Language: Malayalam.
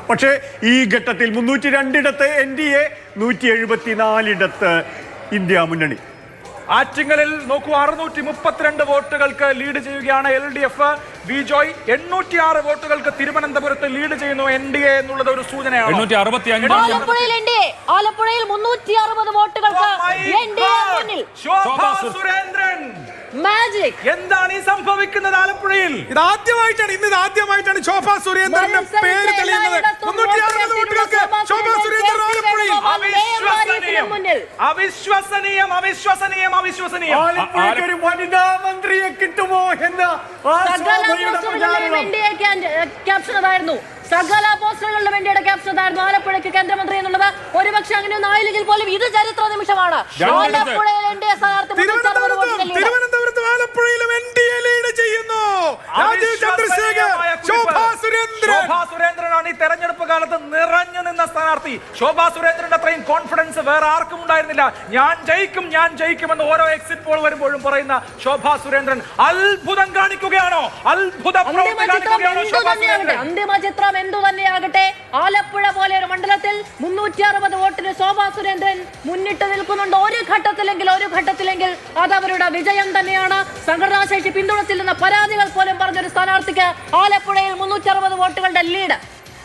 പക്ഷേ ഈ ഘട്ടത്തിൽ 302 NDA, 174 ഇന്ത്യ മുന്നണി. ആറ്റിങ്ങലിൽ നോക്കൂ, 632 വോട്ടുകൾക്ക് ലീഡ് ചെയ്യുകയാണ് LDF. ബിജോയ് 806 വോട്ടുകൾക്ക് തിരുവനന്തപുരത്ത് ലീഡ് ചെയ്യുന്നു NDA എന്നുള്ളത് ഒരു സൂചനയാണ്. 865 ആലപ്പുഴയിൽ 360 വോട്ടുകൾക്ക് ശോഭാ സുരേന്ദ്രൻ. മാജിക്. എന്താണ് ഈ സംഭവിക്കുന്നത് ആലപ്പുഴയിൽ? ഇതാദ്യമായിട്ടാണ് ശോഭാ സുരേന്ദ്രന്റെ പേര് തെളിയുന്നത്. 360 വോട്ടുകൾക്ക് ശോഭാ സുരേന്ദ്രൻ ആലപ്പുഴയിൽ. അവിശ്വസനീയം, അവിശ്വസനീയം, അവിശ്വസനീയം. ആലപ്പുഴയ്ക്ക് വനിതാ മന്ത്രിയെ കിട്ടുമോ എന്ന ക്യാപ്ഷൻ അതായിരുന്നു. സകല പോസ്റ്ററുകളുടെ വേണ്ടിയുടെ ക്യാപ്ഷൻ അതായിരുന്നു ആലപ്പുഴയ്ക്ക് കേന്ദ്രമന്ത്രി എന്നുള്ളത്. ഒരുപക്ഷെ അങ്ങനെയൊന്നും ആയില്ലെങ്കിൽ പോലും ഇത് ചരിത്ര നിമിഷമാണ്. ആലപ്പുഴയിൽ NDA സ്ഥാനാർത്ഥി തിരുവനന്തപുരത്ത് ആലപ്പുഴയിലും NDA ലീഡ് ചെയ്യുന്നു. ശോഭാ സുരേന്ദ്രനാണ് ഈ തെരഞ്ഞെടുപ്പ് കാലത്ത് നിറഞ്ഞു നിന്ന സ്ഥാനാർത്ഥി. ശോഭാ സുരേന്ദ്രന്റെ അത്രയും കോൺഫിഡൻസ് വേറെ ആർക്കും ഉണ്ടായിരുന്നില്ല. ഞാൻ ജയിക്കുമെന്ന് ഓരോ എക്സിറ്റ് പോൾ വരുമ്പോഴും പറയുന്ന ശോഭാ സുരേന്ദ്രൻ അത്ഭുതം കാണിക്കുകയാണോ? അന്തിമ ചിത്രം എന്തു തന്നെയാകട്ടെ, ആലപ്പുഴ പോലെ ഒരു മണ്ഡലത്തിൽ 360 വോട്ടിന് ശോഭാ സുരേന്ദ്രൻ മുന്നിട്ട് നിൽക്കുന്നുണ്ട്. ഒരു ഘട്ടത്തിലെങ്കിൽ അത് അവരുടെ വിജയം തന്നെയാണ്. സംഘടനാശേഷി പിന്തുണച്ചില്ലെന്ന പരാതികൾ പോലും പറഞ്ഞൊരു സ്ഥാനാർത്ഥിക്ക് ആലപ്പുഴയിൽ 360 വോട്ടുകളുടെ ലീഡ്.